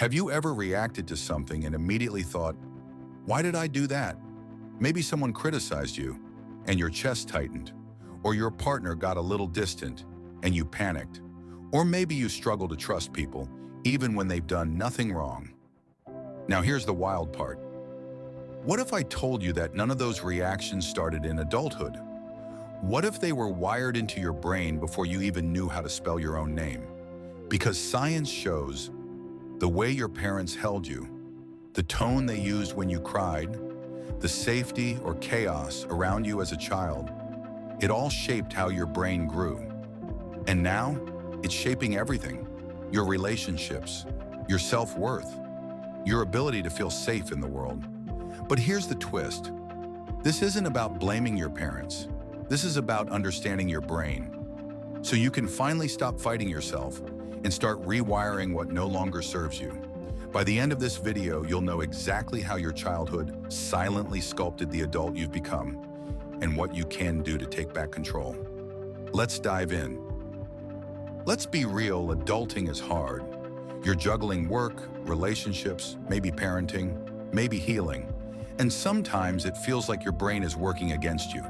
Have you ever reacted to something and immediately thought, why did I do that? Maybe someone criticized you and your chest tightened, or your partner got a little distant and you panicked, or maybe you struggle to trust people even when they've done nothing wrong. Now here's the wild part. What if I told you that none of those reactions started in adulthood? What if they were wired into your brain before you even knew how to spell your own name? Because science shows the way your parents held you, the tone they used when you cried, the safety or chaos around you as a child, it all shaped how your brain grew. And now, it's shaping everything: your relationships, your self-worth, your ability to feel safe in the world. But here's the twist. This isn't about blaming your parents. This is about understanding your brain, so you can finally stop fighting yourself and start rewiring what no longer serves you. By the end of this video, you'll know exactly how your childhood silently sculpted the adult you've become and what you can do to take back control. Let's dive in. Let's be real, adulting is hard. You're juggling work, relationships, maybe parenting, maybe healing, and sometimes it feels like your brain is working against you.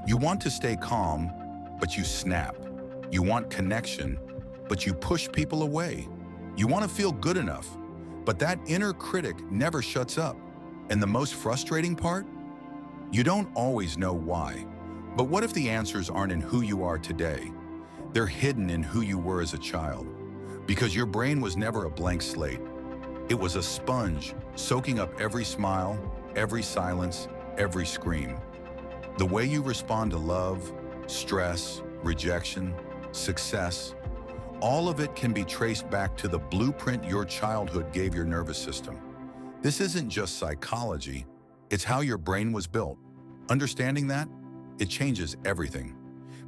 You want to stay calm, but you snap. You want connection, but you push people away. You want to feel good enough, but that inner critic never shuts up. And the most frustrating part? You don't always know why. But what if the answers aren't in who you are today? They're hidden in who you were as a child. Because your brain was never a blank slate. It was a sponge, soaking up every smile, every silence, every scream. The way you respond to love, stress, rejection, success, all of it can be traced back to the blueprint your childhood gave your nervous system. This isn't just psychology, it's how your brain was built. Understanding that, it changes everything.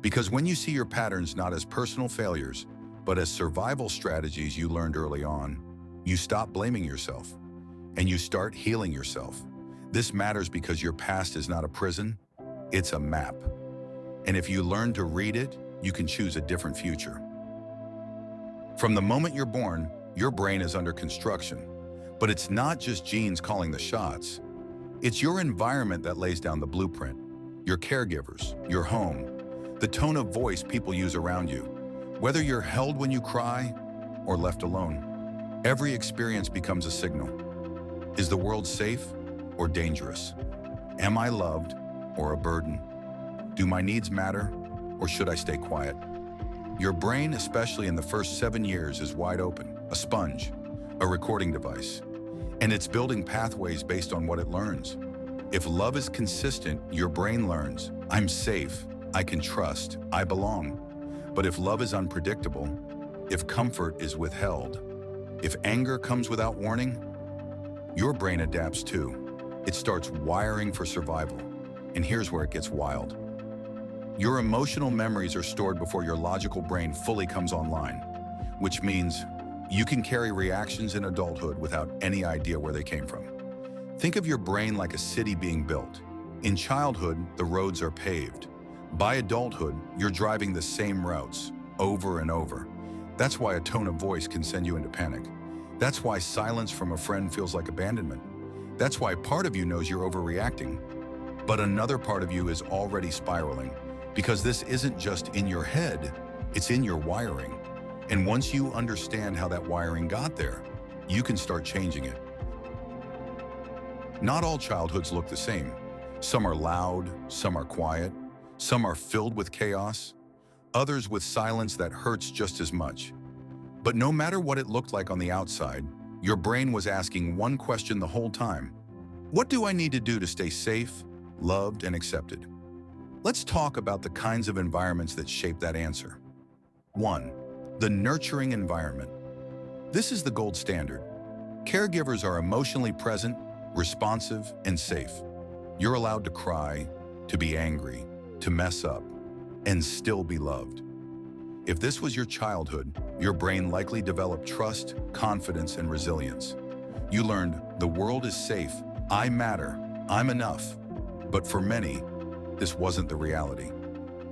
Because when you see your patterns not as personal failures, but as survival strategies you learned early on, you stop blaming yourself and you start healing yourself. This matters because your past is not a prison, it's a map. And if you learn to read it, you can choose a different future. From the moment you're born, your brain is under construction. But it's not just genes calling the shots. It's your environment that lays down the blueprint. Your caregivers, your home, the tone of voice people use around you. Whether you're held when you cry or left alone, every experience becomes a signal. Is the world safe or dangerous? Am I loved or a burden? Do my needs matter or should I stay quiet? Your brain, especially in the first 7 years, is wide open, a sponge, a recording device. And it's building pathways based on what it learns. If love is consistent, your brain learns, I'm safe, I can trust, I belong. But if love is unpredictable, if comfort is withheld, if anger comes without warning, your brain adapts too. It starts wiring for survival. And here's where it gets wild. Your emotional memories are stored before your logical brain fully comes online, which means you can carry reactions in adulthood without any idea where they came from. Think of your brain like a city being built. In childhood, the roads are paved. By adulthood, you're driving the same routes over and over. That's why a tone of voice can send you into panic. That's why silence from a friend feels like abandonment. That's why part of you knows you're overreacting, but another part of you is already spiraling. Because this isn't just in your head, it's in your wiring. And once you understand how that wiring got there, you can start changing it. Not all childhoods look the same. Some are loud, some are quiet, some are filled with chaos, others with silence that hurts just as much. But no matter what it looked like on the outside, your brain was asking one question the whole time. What do I need to do to stay safe, loved, and accepted? Let's talk about the kinds of environments that shape that answer. 1. The nurturing environment. This is the gold standard. Caregivers are emotionally present, responsive, and safe. You're allowed to cry, to be angry, to mess up, and still be loved. If this was your childhood, your brain likely developed trust, confidence, and resilience. You learned, the world is safe, I matter, I'm enough. But for many, this wasn't the reality.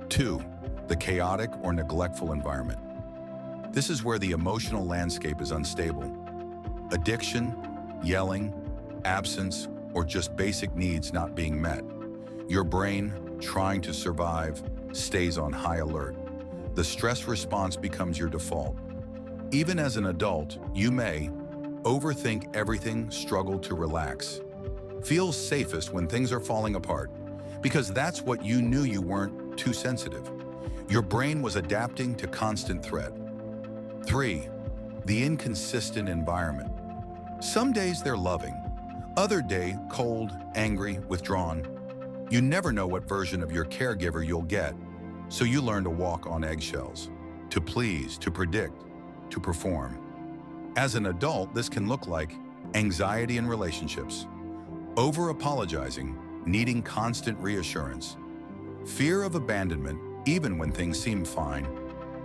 2. The chaotic or neglectful environment. This is where the emotional landscape is unstable. Addiction, yelling, absence, or just basic needs not being met. Your brain, trying to survive, stays on high alert. The stress response becomes your default. Even as an adult, you may overthink everything, struggle to relax. Feel safest when things are falling apart, because that's what you knew. You weren't too sensitive. Your brain was adapting to constant threat. 3. The inconsistent environment. Some days they're loving, other day cold, angry, withdrawn. You never know what version of your caregiver you'll get, so you learn to walk on eggshells, to please, to predict, to perform. As an adult, this can look like anxiety in relationships, over-apologizing, needing constant reassurance, fear of abandonment even when things seem fine.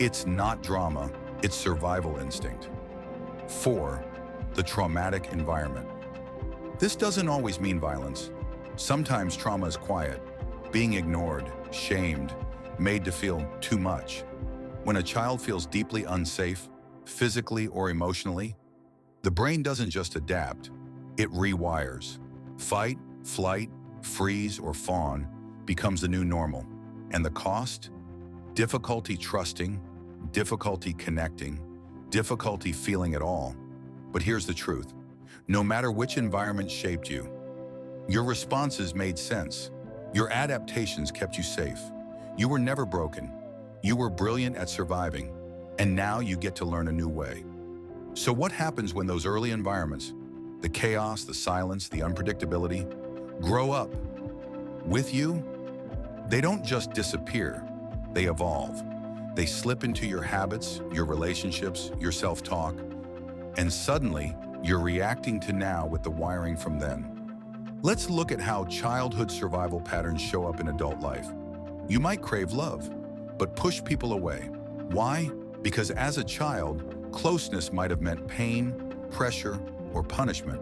It's not drama, it's survival instinct. 4. The traumatic environment. This doesn't always mean violence. Sometimes trauma is quiet, being ignored, shamed, made to feel too much. When a child feels deeply unsafe, physically or emotionally, the brain doesn't just adapt, it rewires. Fight, flight, freeze, or fawn becomes the new normal. And the cost? Difficulty trusting, difficulty connecting, difficulty feeling at all. But here's the truth. No matter which environment shaped you, your responses made sense. Your adaptations kept you safe. You were never broken. You were brilliant at surviving. And now you get to learn a new way. So what happens when those early environments, the chaos, the silence, the unpredictability, grow up with you? They don't just disappear, they evolve. They slip into your habits, your relationships, your self-talk, and suddenly you're reacting to now with the wiring from then. Let's look at how childhood survival patterns show up in adult life. You might crave love, but push people away. Why? Because as a child, closeness might have meant pain, pressure, or punishment.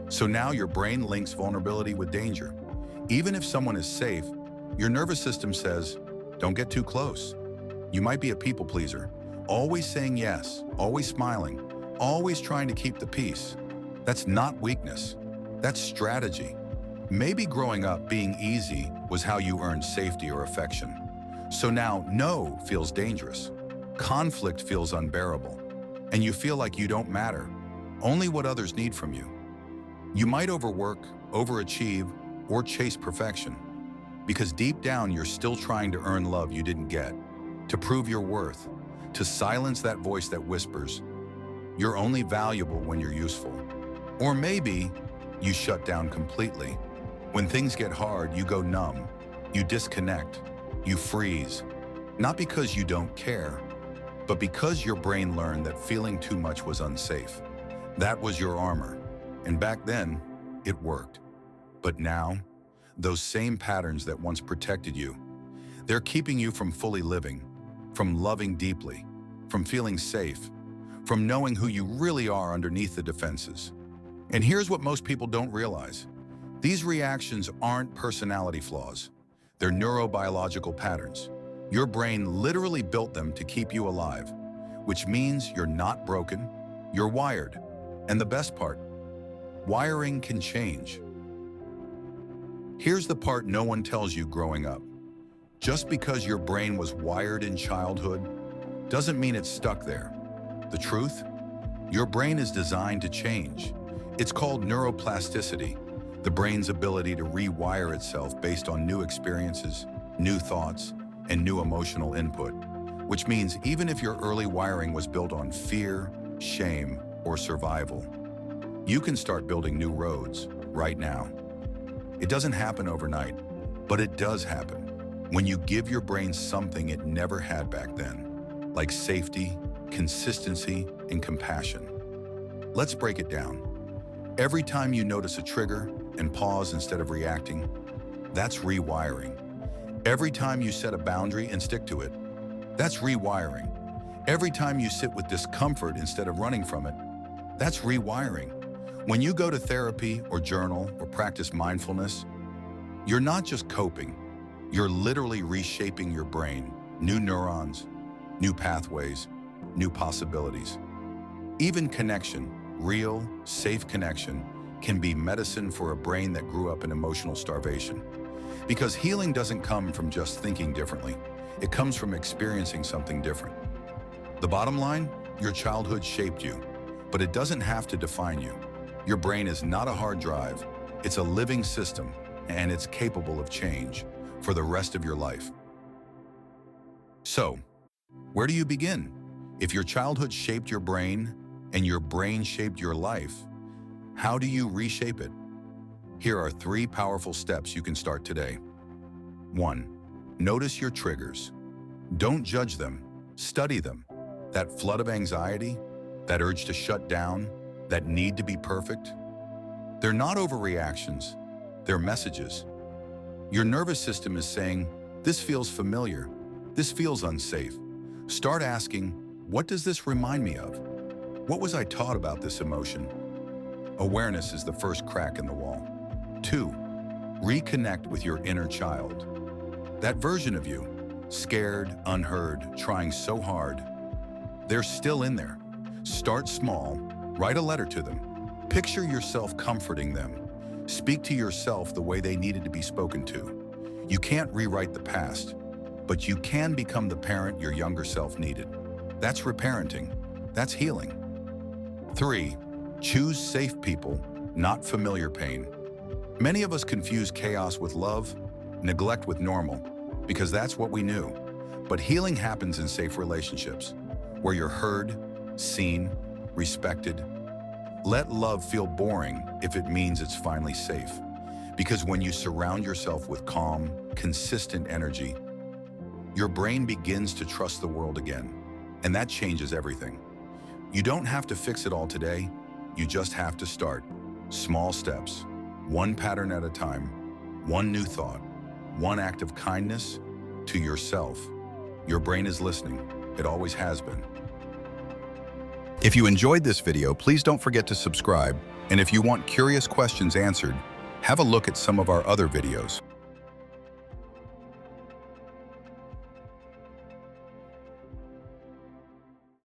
So now your brain links vulnerability with danger. Even if someone is safe, your nervous system says, don't get too close. You might be a people pleaser, always saying yes, always smiling, always trying to keep the peace. That's not weakness, that's strategy. Maybe growing up being easy was how you earned safety or affection. So now no feels dangerous. Conflict feels unbearable. And you feel like you don't matter, only what others need from you. You might overwork, overachieve, or chase perfection. Because deep down you're still trying to earn love you didn't get, to prove your worth, to silence that voice that whispers, you're only valuable when you're useful. Or maybe you shut down completely. When things get hard, you go numb, you disconnect, you freeze. Not because you don't care, but because your brain learned that feeling too much was unsafe. That was your armor. And back then, it worked. But now, those same patterns that once protected you, they're keeping you from fully living, from loving deeply, from feeling safe, from knowing who you really are underneath the defenses. And here's what most people don't realize. These reactions aren't personality flaws. They're neurobiological patterns. Your brain literally built them to keep you alive, which means you're not broken, you're wired. And the best part, wiring can change. Here's the part no one tells you growing up. Just because your brain was wired in childhood doesn't mean it's stuck there. The truth? Your brain is designed to change. It's called neuroplasticity, the brain's ability to rewire itself based on new experiences, new thoughts, and new emotional input, which means even if your early wiring was built on fear, shame, or survival, you can start building new roads right now. It doesn't happen overnight, but it does happen when you give your brain something it never had back then, like safety, consistency, and compassion. Let's break it down. Every time you notice a trigger and pause instead of reacting, that's rewiring. Every time you set a boundary and stick to it, that's rewiring. Every time you sit with discomfort instead of running from it, that's rewiring. When you go to therapy or journal or practice mindfulness, you're not just coping, you're literally reshaping your brain. New neurons, new pathways, new possibilities. Even connection, real, safe connection can be medicine for a brain that grew up in emotional starvation. Because healing doesn't come from just thinking differently. It comes from experiencing something different. The bottom line, your childhood shaped you, but it doesn't have to define you. Your brain is not a hard drive. It's a living system, and it's capable of change for the rest of your life. So, where do you begin? If your childhood shaped your brain and your brain shaped your life, how do you reshape it? Here are 3 powerful steps you can start today. 1. Notice your triggers. Don't judge them, study them. That flood of anxiety, that urge to shut down, that need to be perfect, they're not overreactions, they're messages. Your nervous system is saying, this feels familiar, this feels unsafe. Start asking, what does this remind me of? What was I taught about this emotion? Awareness is the first crack in the wall. 2. Reconnect with your inner child. That version of you, scared, unheard, trying so hard, they're still in there. Start small, write a letter to them. Picture yourself comforting them. Speak to yourself the way they needed to be spoken to. You can't rewrite the past, but you can become the parent your younger self needed. That's reparenting. That's healing. 3. Choose safe people, not familiar pain. Many of us confuse chaos with love, neglect with normal, because that's what we knew. But healing happens in safe relationships, where you're heard, seen, respected. Let love feel boring if it means it's finally safe. Because when you surround yourself with calm, consistent energy, your brain begins to trust the world again. And that changes everything. You don't have to fix it all today. You just have to start. Small steps, one pattern at a time, one new thought, one act of kindness to yourself. Your brain is listening. It always has been. If you enjoyed this video, please don't forget to subscribe. And if you want curious questions answered, have a look at some of our other videos.